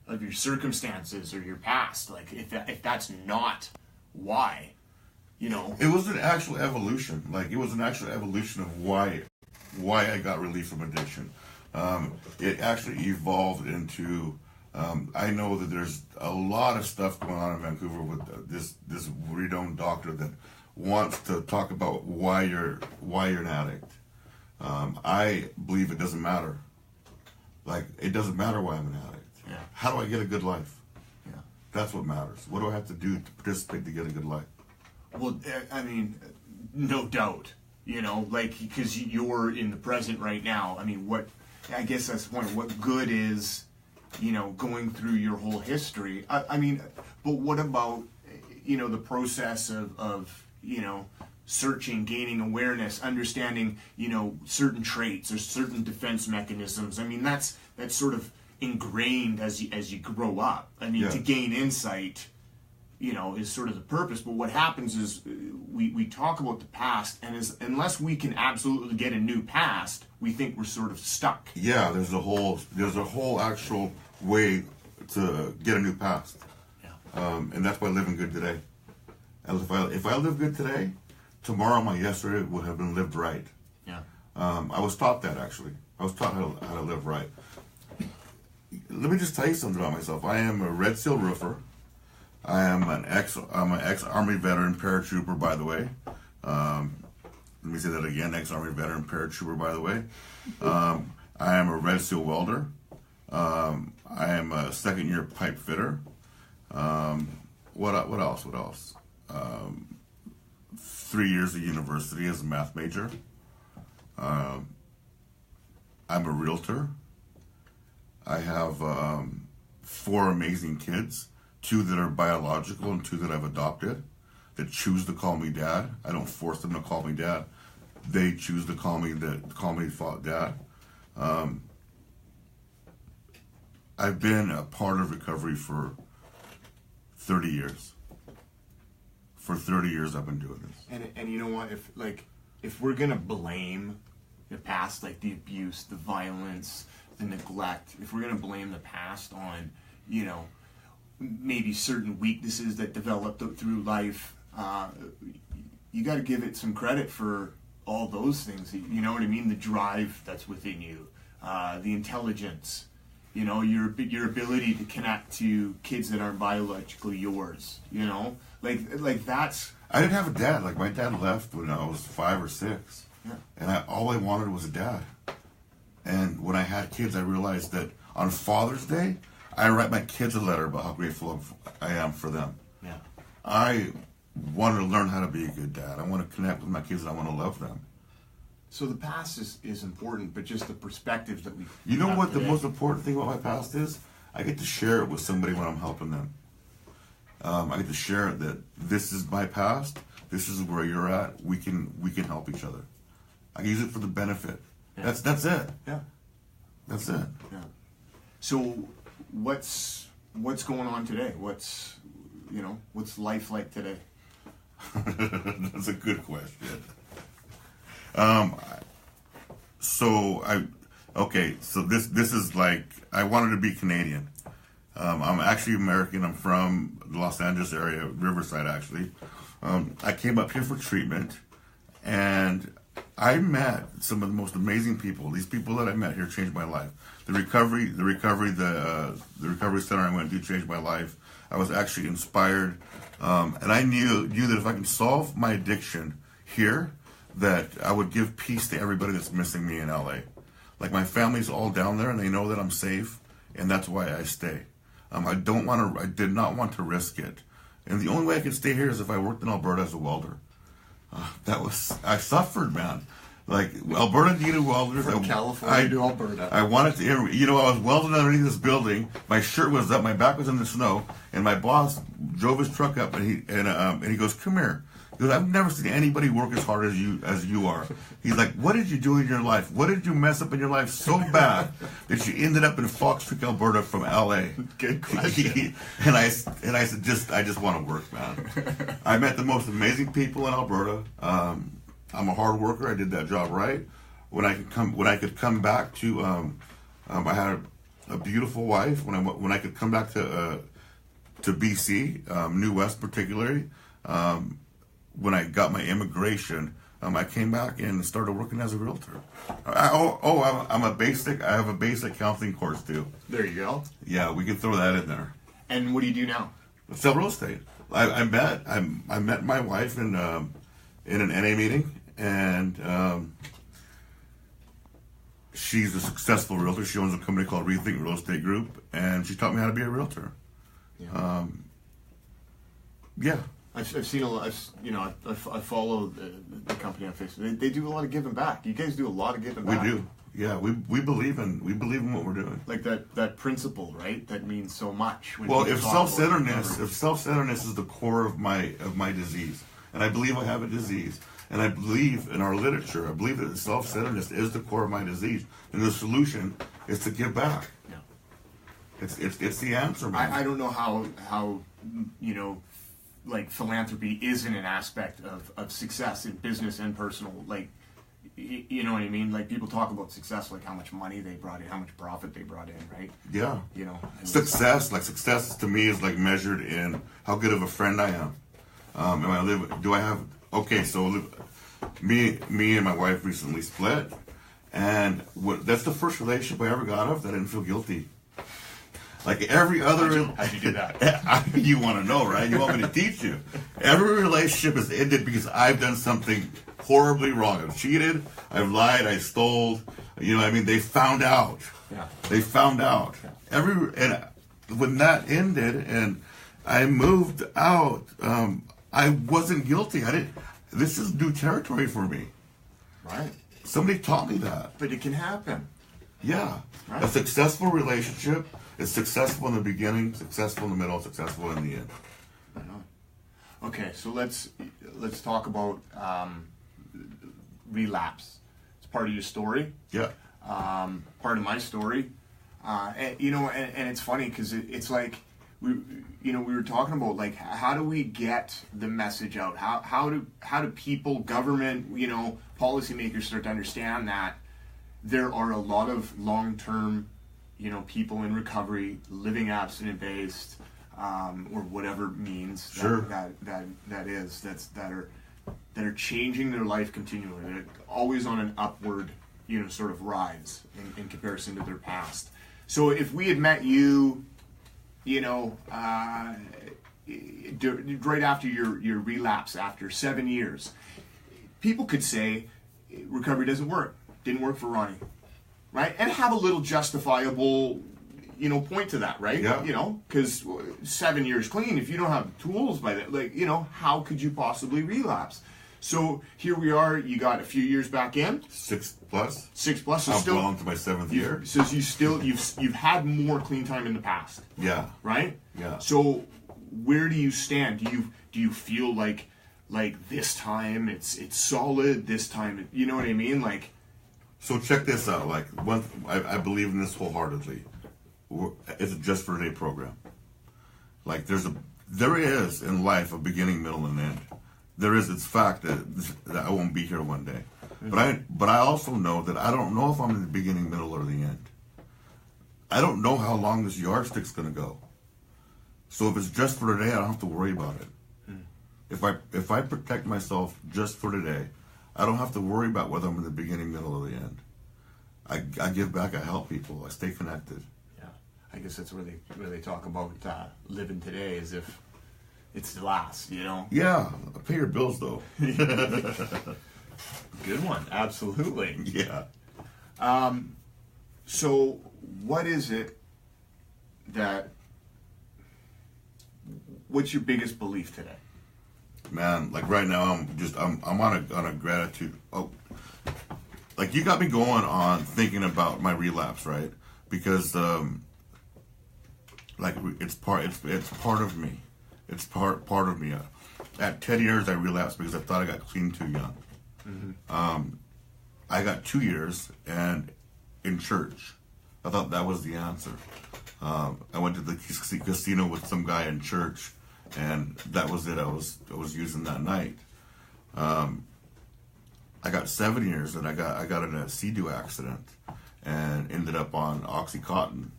your circumstances or your past. Like if that's not why, you know. It was an actual evolution. Like it was an actual evolution of why I got relief from addiction. It actually evolved into. I know that there's a lot of stuff going on in Vancouver with this renowned doctor that wants to talk about why you're an addict. I believe it doesn't matter. Like it doesn't matter why I'm an addict. Yeah. How do I get a good life? Yeah. That's what matters. What do I have to do to participate to get a good life? Well, I mean, no doubt. You know, like because you're in the present right now. I mean, I guess that's the point. What good is, you know, going through your whole history? I mean, but what about, you know, the process of you know, searching, gaining awareness, understanding, you know, certain traits or certain defense mechanisms. I mean, that's sort of ingrained as you grow up. I mean, to gain insight, you know, is sort of the purpose. But what happens is we talk about the past, and unless we can absolutely get a new past, we think we're sort of stuck. Yeah, there's a whole actual way to get a new past. Yeah. And that's by living good today. And if I live good today, tomorrow my yesterday would have been lived right. Yeah. I was taught that actually. I was taught how to live right. Let me just tell you something about myself. I am a Red Seal roofer. I'm an ex-Army veteran paratrooper, by the way. Let me say that again, ex-Army veteran paratrooper, by the way. I am a Red Seal welder. I am a second-year pipe fitter. What else? 3 years of university as a math major. I'm a realtor. I have 4 amazing kids, 2 that are biological and 2 that I've adopted, that choose to call me dad. I don't force them to call me dad. They choose to call me dad. I've been a part of recovery for 30 years. For 30 years I've been doing this. And you know what, if we're gonna blame the past, like the abuse, the violence, the neglect, if we're gonna blame the past on, you know, maybe certain weaknesses that developed through life, you got to give it some credit for all those things. You know what I mean? The drive that's within you, the intelligence, you know, your ability to connect to kids that aren't biologically yours. You know, like that's. I didn't have a dad. Like my dad left when I was 5 or 6, and all I wanted was a dad. And when I had kids, I realized that on Father's Day, I write my kids a letter about how grateful I am for them. Yeah. I want to learn how to be a good dad. I want to connect with my kids and I want to love them. So the past is important, but just the perspectives that we. You know what the most important thing about my past is? I get to share it with somebody when I'm helping them. I get to share that this is my past. This is where you're at. We can help each other. I use it for the benefit. Yeah. That's it. Yeah. That's it. Yeah. So what's going on today? What's life like today? That's a good question. So this is like, I wanted to be Canadian. I'm actually American. I'm from the Los Angeles area, Riverside actually. I came up here for treatment, and I met some of the most amazing people. These people that I met here changed my life. The recovery center I went to changed my life. I was actually inspired, and I knew that if I can solve my addiction here, that I would give peace to everybody that's missing me in LA. Like my family's all down there, and they know that I'm safe, and that's why I stay. I did not want to risk it, and the only way I could stay here is if I worked in Alberta as a welder. I suffered, man. Like Alberta needed welders. From California to Alberta. I wanted to, I was welding underneath this building. My shirt was up, my back was in the snow, and my boss drove his truck up, and he goes, "Come here." He goes, "I've never seen anybody work as hard as you are." He's like, "What did you do in your life? What did you mess up in your life so bad that you ended up in Fox Creek, Alberta from LA?" Good question. and I said, I just want to work, man. I met the most amazing people in Alberta. I'm a hard worker. I did that job right. When I could come back to, I had a beautiful wife, when I could come back to BC, New West particularly, when I got my immigration, I came back and started working as a realtor. I have a basic counseling course too. There you go. Yeah, we can throw that in there. And what do you do now? Sell real estate. I met my wife in an NA meeting, and she's a successful realtor. She owns a company called Rethink Real Estate Group, and she taught me how to be a realtor. Yeah. Yeah. I've seen a lot. I follow the company on Facebook. They do a lot of giving back. You guys do a lot of giving back. We do. Yeah, we believe in what we're doing. Like that principle, right? That means so much. Well, if self-centeredness is the core of my disease, and I believe I have a disease, and I believe in our literature, I believe that self-centeredness is the core of my disease, and the solution is to give back. Yeah. It's the answer, man. I don't know how like philanthropy isn't an aspect of success in business and personal. Like, you know what I mean? Like, people talk about success, like how much money they brought in, how much profit they brought in, right? Yeah. Success to me is like measured in how good of a friend I am. Me and my wife recently split, and that's the first relationship I ever got of that I didn't feel guilty. Like every other... How'd you do that? You want to know, right? You want me to teach you. Every relationship has ended because I've done something horribly wrong. I've cheated, I've lied, I stole. You know what I mean? They found out. Yeah. They found out. Yeah. When that ended and I moved out, I wasn't guilty. This is new territory for me. Right. Somebody taught me that. But it can happen. Yeah. Right. A successful relationship is successful in the beginning, successful in the middle, successful in the end. I know. Okay, so let's talk about Relapse. It's part of your story. Yeah. Part of my story. And it's funny because it's like we were talking about, like, how do we get the message out? How do people, government, policymakers start to understand that there are a lot of long-term, people in recovery, living abstinent-based, or whatever means sure. that are changing their life continually. They're always on an upward, sort of rise in comparison to their past. So if we had met you, right after your relapse, after 7 years, people could say recovery doesn't work. Didn't work for Ronnie, right? And have a little justifiable, point to that, right? Yeah. Because 7 years clean, if you don't have tools by that, how could you possibly relapse? So here we are. You got a few years back in. 6+. 6+. So I'm still well into my 7th year. So you've had more clean time in the past. Yeah. Right. Yeah. So where do you stand? Do you feel like this time it's solid? This time, you know what I mean? Like. So check this out. Like, I believe in this wholeheartedly. It's a just for today program. Like, there is in life a beginning, middle, and end. There is. It's fact that I won't be here one day. Mm-hmm. But I also know that I don't know if I'm in the beginning, middle, or the end. I don't know how long this yardstick's going to go. So if it's just for today, I don't have to worry about it. Mm. If I protect myself just for today, I don't have to worry about whether I'm in the beginning, middle, or the end. I give back. I help people. I stay connected. Yeah, I guess that's where they talk about living today as if it's the last. Yeah, pay your bills though. Good one. Absolutely. Yeah. So what is it what's your biggest belief today? Man, like right now, I'm on a gratitude. Oh, like you got me going on thinking about my relapse, right? Because like it's part of me. It's part of me. At 10 years, I relapsed because I thought I got clean too young. Mm-hmm. I got 2 years and in church. I thought that was the answer. I went to the casino with some guy in church, and that was it. I was using that night. I got 7 years, and I got in a Sea-Doo accident and ended up on OxyContin.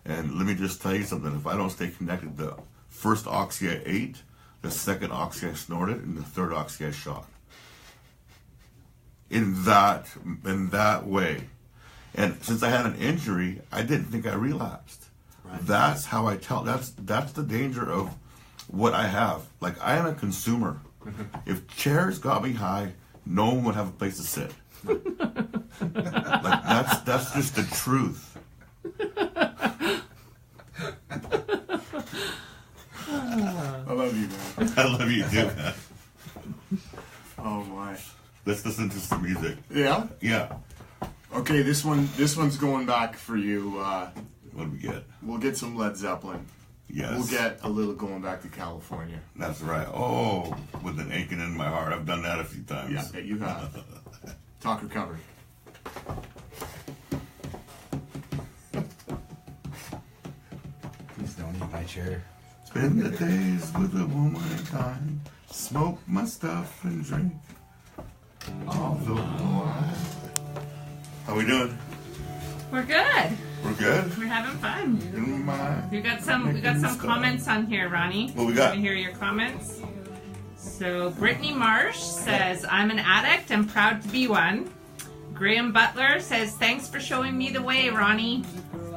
And let me just tell you something. If I don't stay connected, the first oxy I ate, the second oxy I snorted, and the third oxy I shot. In that way. And since I had an injury, I didn't think I relapsed. Right. That's how I tell. That's the danger of what I have. Like, I am a consumer. If chairs got me high, no one would have a place to sit. Like, that's just the truth. I love you, man. I love you too, man. Oh my. Let's listen to some music. Yeah? Yeah. Okay, this one's going back for you. What do we get? We'll get some Led Zeppelin. Yes. We'll get a little going back to California. That's right. Oh, with an aching in my heart. I've done that a few times. Yeah, you have. Talk recovery. Please don't eat my chair. Spend the days with a womankind. Smoke my stuff and drink all the wine. How we doing? We're good. We're good? We're having fun. In my We got some comments on here, Ronnie. What we got? Want to hear your comments? So Brittany Marsh says, I'm an addict and proud to be one. Graham Butler says, thanks for showing me the way, Ronnie.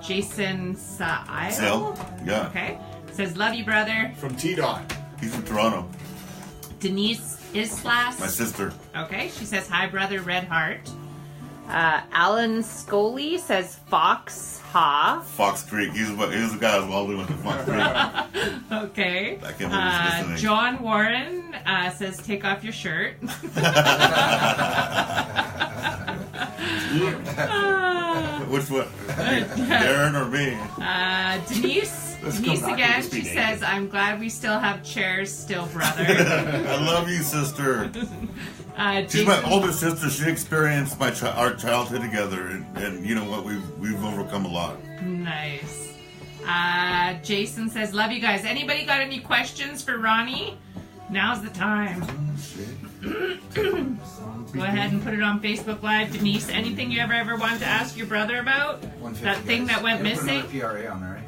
Jason Saile? Yeah. Okay. Says, love you, brother. From T-Dot. He's from Toronto. Denise Islas. My sister. Okay. She says, hi, brother, Red Heart. Alan Scully says, Fox Ha. Fox Creek. He's the guy who's well doing with Fox Creek. Okay. I can't believe he's listening. John Warren says, take off your shirt. Which one? Darren or me? Denise again, she says, I'm glad we still have chairs still, brother. I love you, sister. She's my older sister. She experienced our childhood together, and you know what? We've overcome a lot. Nice. Jason says, love you guys. Anybody got any questions for Ronnie? Now's the time. Go ahead and put it on Facebook Live. Denise, anything you ever wanted to ask your brother about? That thing that went missing? Put another PRA on there, right?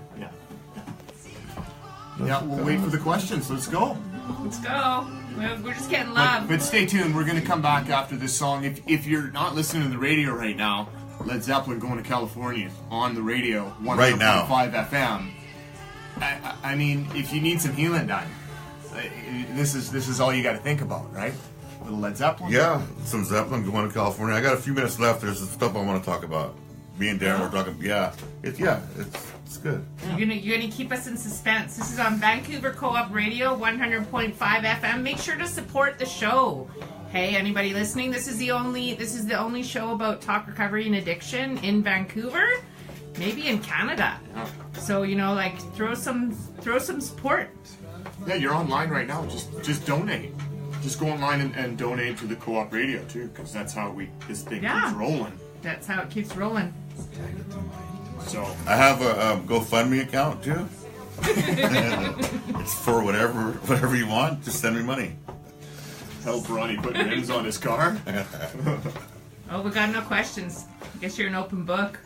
Yeah, we'll wait for the questions. Let's go. Let's go. We're just getting love. But stay tuned. We're going to come back after this song. If you're not listening to the radio right now, Led Zeppelin Going to California on the radio, 100.5 FM. I mean, if you need some healing done, this is all you got to think about, right? A little Led Zeppelin. Yeah, some Zeppelin Going to California. I got a few minutes left. There's some stuff I want to talk about. Me and Darren were talking. Yeah, it's good. You're gonna keep us in suspense. This is on Vancouver Co-op Radio, 100.5 FM. Make sure to support the show. Hey, anybody listening? This is the only show about talk recovery and addiction in Vancouver, maybe in Canada. So throw some support. Yeah, you're online right now. Just donate. Just go online and donate to the Co-op Radio too, because that's how this thing keeps rolling. That's how it keeps rolling. So I have a GoFundMe account too. It's for whatever you want. Just send me money. Help Ronnie put rims on his car. Oh, we got no questions. I guess you're an open book.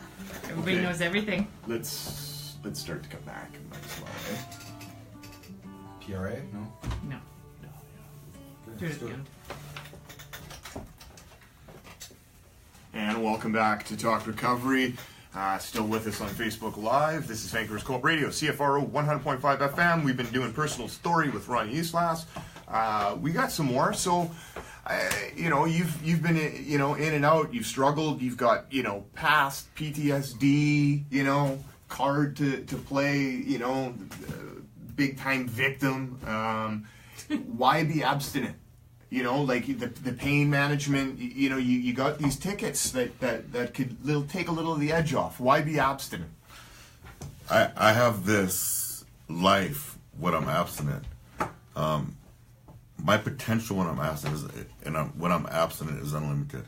Everybody knows everything. Let's start to come back. Might as well, eh? PRA? No. Do it again. And welcome back to Talk Recovery. Still with us on Facebook Live. This is Vancouver's Co-op Radio, CFRO 100.5 FM. We've been doing personal story with Ronnie I. We got some more. So, you've been in and out. You've struggled. You've got past PTSD. Card to play. Big time victim. Why be abstinent? Like the pain management, you got these tickets that could take a little of the edge off. Why be abstinent? I have this life when I'm abstinent. My potential when I'm abstinent is unlimited.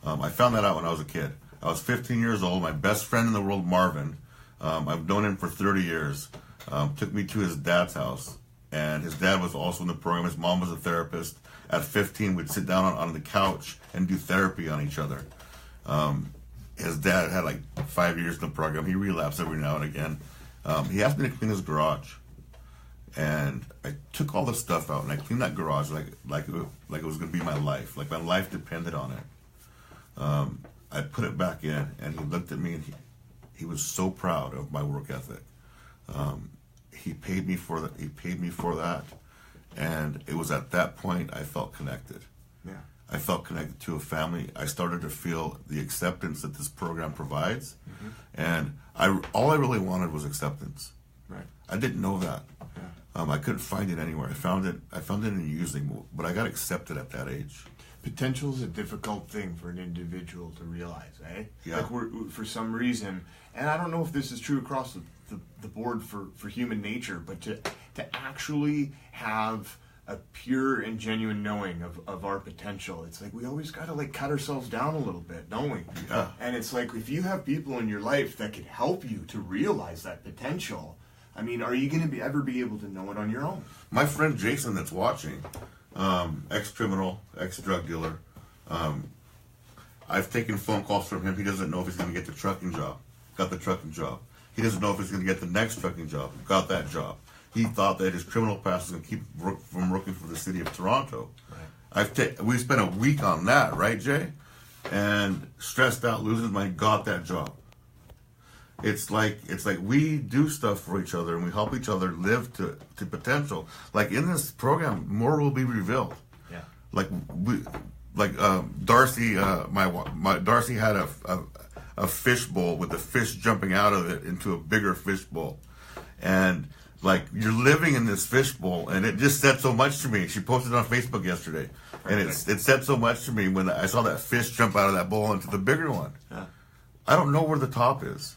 I found that out when I was a kid. I was 15 years old. My best friend in the world, Marvin, I've known him for 30 years, took me to his dad's house. And his dad was also in the program. His mom was a therapist. At 15, we'd sit down on the couch and do therapy on each other. his dad had like 5 years in the program. He relapsed every now and again. He asked me to clean his garage, and I took all the stuff out and I cleaned that garage like it was gonna be my life, like my life depended on it. I put it back in, and he looked at me, and he was so proud of my work ethic. He paid me for that. He paid me for that, and it was at that point I felt connected. Yeah. I felt connected to a family. I started to feel the acceptance that this program provides, and all I really wanted was acceptance. Right. I didn't know that. Yeah. I couldn't find it anywhere. I found it in using, but I got accepted at that age. Potential is a difficult thing for an individual to realize, eh? Yeah. Like we're for some reason, and I don't know if this is true across the board for human nature, but to actually have a pure and genuine knowing of our potential, it's like we always got to like cut ourselves down a little bit, don't we? Yeah. And it's like if you have people in your life that can help you to realize that potential, I mean, are you going to ever be able to know it on your own? My friend Jason that's watching, ex-criminal, ex-drug dealer, I've taken phone calls from him. He doesn't know if he's going to get the trucking job. Got the trucking job. He doesn't know if he's going to get the next trucking job. Got that job. He thought that his criminal past was going to keep him from working for the city of Toronto. Right. We spent a week on that, right, Jay? And stressed out, losing money, got that job. It's like we do stuff for each other and we help each other live to potential. Like in this program, more will be revealed. Yeah. Darcy, my Darcy had a fish bowl with the fish jumping out of it into a bigger fish bowl, and like you're living in this fish bowl, and it just said so much to me. She posted it on Facebook yesterday, and it said so much to me when I saw that fish jump out of that bowl into the bigger one. Yeah. I don't know where the top is,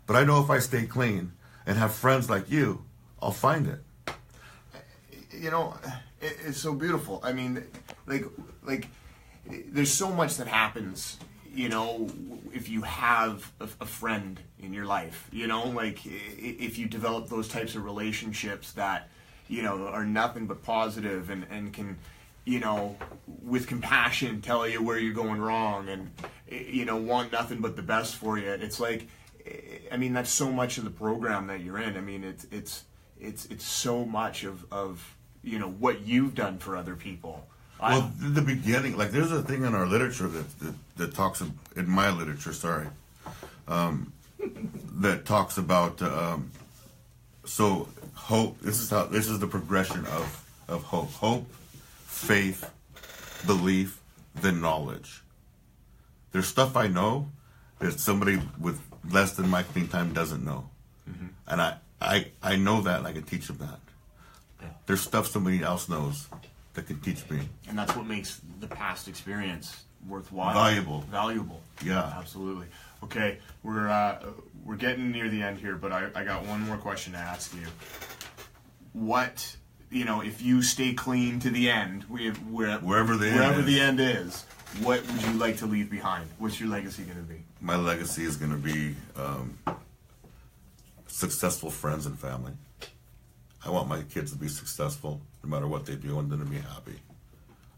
but I know if I stay clean and have friends like you, I'll find it. You know, it's so beautiful. I mean, like there's so much that happens, you know, if you have a friend in your life, you know, like if you develop those types of relationships that, you know, are nothing but positive and can, you know, with compassion tell you where you're going wrong and, you know, want nothing but the best for you. It's like, I mean, that's so much of the program that you're in. I mean, it's so much of you know, what you've done for other people. Well, the beginning, like there's a thing in our literature that talks, in my literature, that talks about, so hope, this is the progression of hope. Hope, faith, belief, then knowledge. There's stuff I know that somebody with less than my clean time doesn't know. Mm-hmm. And I know that and I can teach them that. Yeah. There's stuff somebody else knows that can teach me. And that's what makes the past experience worthwhile. Valuable. Yeah. Absolutely. Okay, we're getting near the end here, but I got one more question to ask you. What, you know, if you stay clean to the end, wherever the end is, what would you like to leave behind? What's your legacy going to be? My legacy is going to be successful friends and family. I want my kids to be successful no matter what they do. I want them to be happy.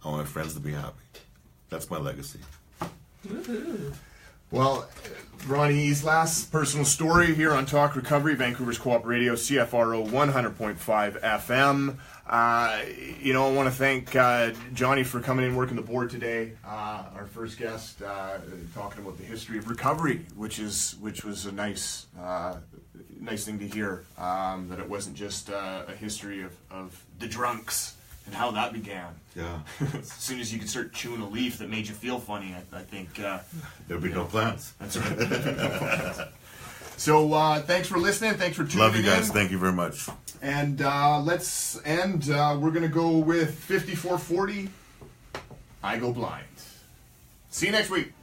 I want my friends to be happy. That's my legacy. Woohoo. Well, Ronnie I's last personal story here on Talk Recovery, Vancouver's Co-op Radio, CFRO 100.5 FM. You know, I want to thank Johnny for coming in, working the board today. Our first guest, talking about the history of recovery, which was a nice thing to hear. That it wasn't just a history of the drunks and how that began. Yeah. As soon as you could start chewing a leaf that made you feel funny, I think there'll be no plans. That's right. So thanks for listening. Thanks for tuning in. Love you guys. Thank you very much. And let's end. We're gonna go with 5440. I Go Blind. See you next week.